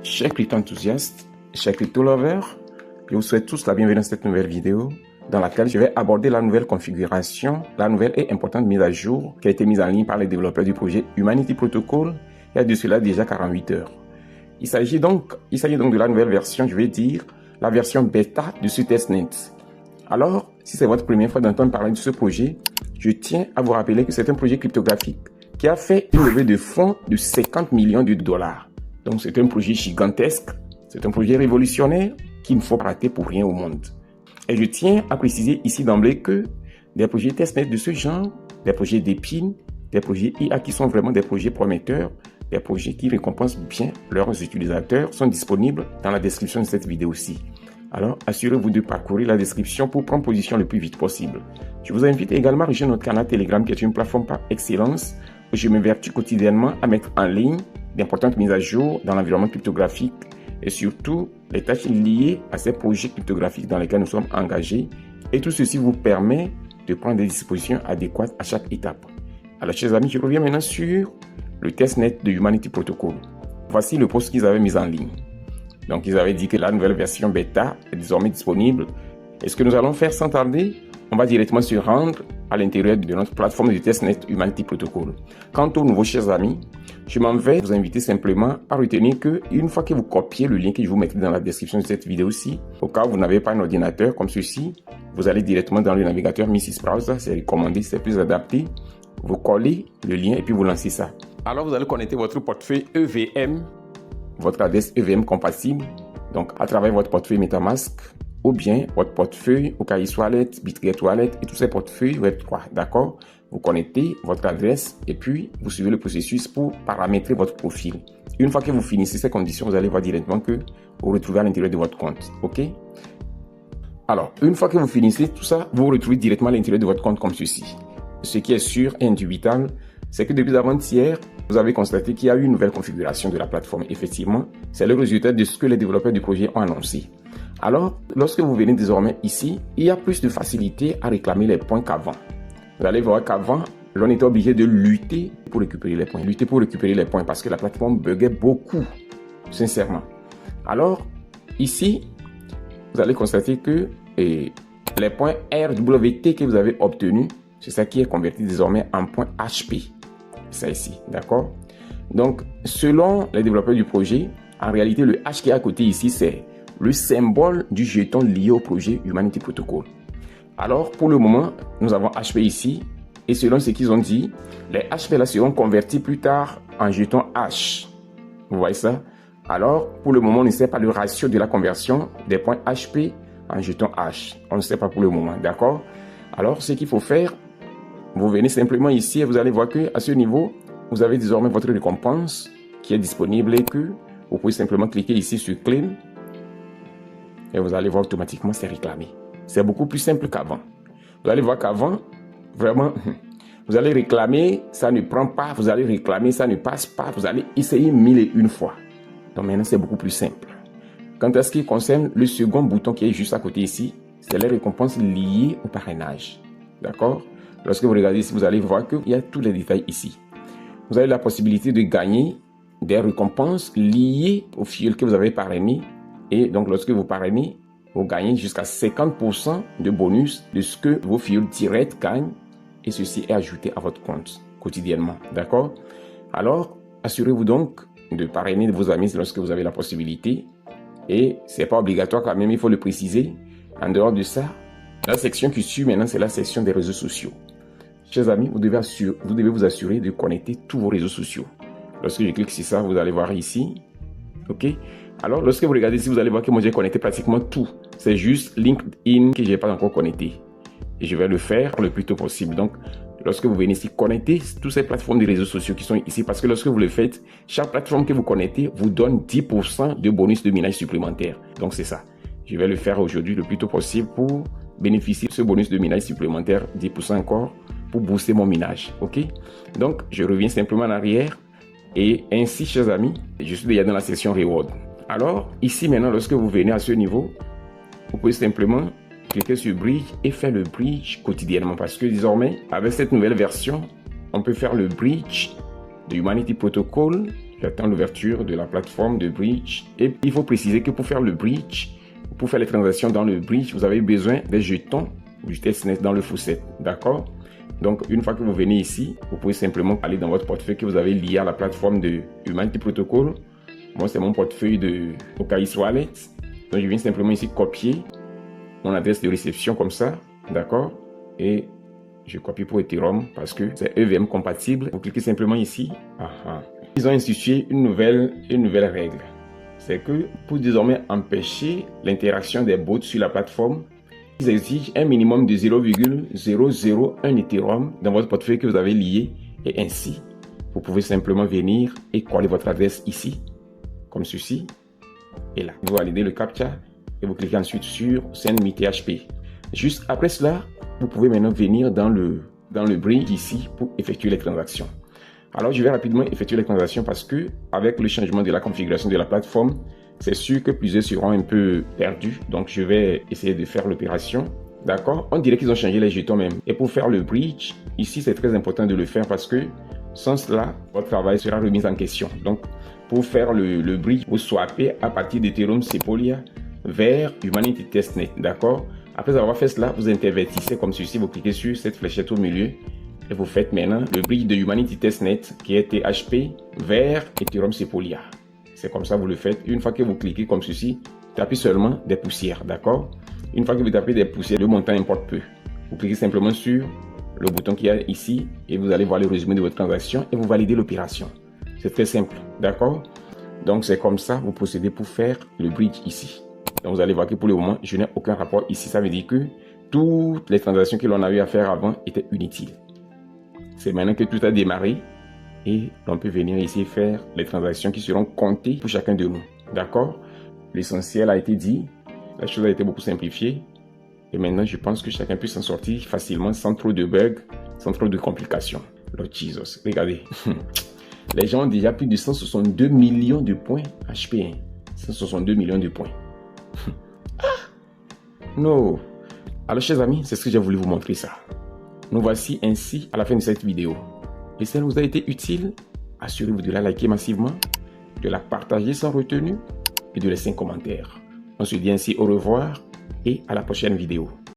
Chers crypto-enthousiastes, chers crypto-lovers, je vous souhaite tous la bienvenue dans cette nouvelle vidéo dans laquelle je vais aborder la nouvelle configuration, la nouvelle et importante mise à jour qui a été mise en ligne par les développeurs du projet Humanity Protocol il y a de cela déjà 48 heures. Il s'agit donc de la nouvelle version, je vais dire, la version bêta de ce testnet. Alors, si c'est votre première fois d'entendre parler de ce projet, je tiens à vous rappeler que c'est un projet cryptographique qui a fait une levée de fonds de 50 millions de dollars. Donc c'est un projet gigantesque, c'est un projet révolutionnaire qu'il ne faut pas rater pour rien au monde. Et je tiens à préciser ici d'emblée que des projets testnet de ce genre, des projets d'épines, des projets IA qui sont vraiment des projets prometteurs, des projets qui récompensent bien leurs utilisateurs sont disponibles dans la description de cette vidéo-ci. Alors, assurez-vous de parcourir la description pour prendre position le plus vite possible. Je vous invite également à rejoindre notre canal Telegram qui est une plateforme par excellence où je m'évertue quotidiennement à mettre en ligne d'importantes mises à jour dans l'environnement cryptographique et surtout les tâches liées à ces projets cryptographiques dans lesquels nous sommes engagés. Et tout ceci vous permet de prendre des dispositions adéquates à chaque étape. Alors, chers amis, je reviens maintenant sur le testnet de Humanity Protocol. Voici le post qu'ils avaient mis en ligne. Donc, ils avaient dit que la nouvelle version bêta est désormais disponible. Et ce que nous allons faire sans tarder, on va directement se rendre à l'intérieur de notre plateforme de testnet Humanity Protocol. Quant aux nouveaux chers amis, je m'en vais vous inviter simplement à retenir que une fois que vous copiez le lien que je vous mettrai dans la description de cette vidéo-ci, au cas où vous n'avez pas un ordinateur comme ceci, vous allez directement dans le navigateur Mrs Browser, c'est recommandé, c'est plus adapté. Vous collez le lien et puis vous lancez ça. Alors vous allez connecter votre portefeuille EVM, votre adresse EVM compatible, donc à travers votre portefeuille MetaMask, ou bien votre portefeuille OKX Wallet, Bitget Wallet et tous ces portefeuilles Web3, d'accord? Vous connectez votre adresse et puis vous suivez le processus pour paramétrer votre profil. Une fois que vous finissez ces conditions, vous allez voir directement que vous vous retrouvez à l'intérieur de votre compte, ok? Alors, une fois que vous finissez tout ça, vous vous retrouvez directement à l'intérieur de votre compte comme ceci. Ce qui est sûr et indubitable, c'est que depuis avant-hier, vous avez constaté qu'il y a eu une nouvelle configuration de la plateforme. Effectivement, c'est le résultat de ce que les développeurs du projet ont annoncé. Alors, lorsque vous venez désormais ici, il y a plus de facilité à réclamer les points qu'avant. Vous allez voir qu'avant, l'on était obligé de lutter pour récupérer les points, parce que la plateforme buguait beaucoup, sincèrement. Alors, ici, vous allez constater que les points RWT que vous avez obtenus, c'est ça qui est converti désormais en points HP. C'est ça ici, d'accord? Donc, selon les développeurs du projet, en réalité, le H qui est à côté ici, c'est le symbole du jeton lié au projet Humanity Protocol. Alors, pour le moment, nous avons HP ici. Et selon ce qu'ils ont dit, les HP là seront convertis plus tard en jetons H. Vous voyez ça? Alors, pour le moment, on ne sait pas le ratio de la conversion des points HP en jetons H. On ne sait pas pour le moment, d'accord? Alors, ce qu'il faut faire, vous venez simplement ici et vous allez voir que à ce niveau, vous avez désormais votre récompense qui est disponible et que vous pouvez simplement cliquer ici sur Claim et vous allez voir automatiquement c'est réclamé. C'est beaucoup plus simple qu'avant. Vous allez voir qu'avant, vraiment, vous allez réclamer, ça ne prend pas, vous allez réclamer, ça ne passe pas, vous allez essayer 1001 fois. Donc maintenant, c'est beaucoup plus simple. Quant à ce qui concerne le second bouton qui est juste à côté ici, c'est les récompenses liées au parrainage. D'accord? Lorsque vous regardez ici, vous allez voir qu'il y a tous les détails ici. Vous avez la possibilité de gagner des récompenses liées au fuel que vous avez parrainé. Et donc, lorsque vous parrainez, vous gagnez jusqu'à 50% de bonus de ce que vos fuels directs gagnent. Et ceci est ajouté à votre compte quotidiennement. D'accord? Alors, assurez-vous donc de parrainer vos amis lorsque vous avez la possibilité. Et c'est pas obligatoire quand même, il faut le préciser. En dehors de ça, la section qui suit maintenant, c'est la section des réseaux sociaux. Chers amis, vous devez vous assurer de connecter tous vos réseaux sociaux. Lorsque je clique sur ça, vous allez voir ici. OK? Alors, lorsque vous regardez ici, vous allez voir que moi, j'ai connecté pratiquement tout. C'est juste LinkedIn que je n'ai pas encore connecté. Et je vais le faire le plus tôt possible. Donc, lorsque vous venez ici, connectez toutes ces plateformes de réseaux sociaux qui sont ici. Parce que lorsque vous le faites, chaque plateforme que vous connectez vous donne 10% de bonus de minage supplémentaire. Donc, c'est ça. Je vais le faire aujourd'hui le plus tôt possible pour bénéficier de ce bonus de minage supplémentaire, 10% encore, pour booster mon minage. OK? Donc, je reviens simplement en arrière. Et ainsi, chers amis, je suis déjà dans la section Reward. Alors, ici maintenant, lorsque vous venez à ce niveau, vous pouvez simplement cliquer sur Bridge et faire le Bridge quotidiennement. Parce que désormais, avec cette nouvelle version, on peut faire le Bridge de Humanity Protocol J'attends l'ouverture de la plateforme de bridge. Et il faut préciser que pour faire le bridge, pour faire les transactions dans le bridge, vous avez besoin des jetons du testnet dans le faucet. D'accord? Donc, une fois que vous venez ici, vous pouvez simplement aller dans votre portefeuille que vous avez lié à la plateforme de Humanity Protocol. Moi, c'est mon portefeuille de OKX Wallet. Donc, je viens simplement ici copier mon adresse de réception comme ça. D'accord? Et je copie pour Ethereum parce que c'est EVM compatible. Vous cliquez simplement ici. Ils ont institué une nouvelle règle. C'est que pour désormais empêcher l'interaction des bots sur la plateforme, ils exigent un minimum de 0,001 Ethereum dans votre portefeuille que vous avez lié. Et ainsi, vous pouvez simplement venir et coller votre adresse ici, comme ceci. Et là, vous validez le CAPTCHA et vous cliquez ensuite sur Send Me THP. Juste après cela, vous pouvez maintenant venir dans le bridge ici pour effectuer les transactions. Alors, je vais rapidement effectuer les transactions parce que avec le changement de la configuration de la plateforme, c'est sûr que plusieurs seront un peu perdus. Donc, je vais essayer de faire l'opération. D'accord? On dirait qu'ils ont changé les jetons même. Et pour faire le bridge, ici, c'est très important de le faire parce que sans cela, votre travail sera remis en question. Donc, pour faire le bridge, vous swappez à partir d'Ethereum Sepolia vers Humanity Testnet. D'accord? Après avoir fait cela, vous intervertissez comme ceci. Vous cliquez sur cette fléchette au milieu. Et vous faites maintenant le bridge de Humanity Testnet qui est THP vers Ethereum Sepolia. C'est comme ça que vous le faites. Une fois que vous cliquez comme ceci, tapez seulement des poussières, d'accord? Une fois que vous tapez des poussières, le montant importe peu. Vous cliquez simplement sur le bouton qu'il y a ici et vous allez voir le résumé de votre transaction et vous validez l'opération. C'est très simple, d'accord? Donc c'est comme ça que vous procédez pour faire le bridge ici. Donc vous allez voir que pour le moment, je n'ai aucun rapport ici. Ça veut dire que toutes les transactions que l'on a eu à faire avant étaient inutiles. C'est maintenant que tout a démarré et on peut venir ici faire les transactions qui seront comptées pour chacun de nous. D'accord? L'essentiel a été dit, la chose a été beaucoup simplifiée et maintenant je pense que chacun peut s'en sortir facilement sans trop de bugs, sans trop de complications. Lord Jesus, regardez. Les gens ont déjà plus de 162 millions de points HP. 162 millions de points. Non. Alors chers amis, c'est ce que j'ai voulu vous montrer ça. Nous voici ainsi à la fin de cette vidéo. Et si elle vous a été utile, assurez-vous de la liker massivement, de la partager sans retenue et de laisser un commentaire. On se dit ainsi au revoir et à la prochaine vidéo.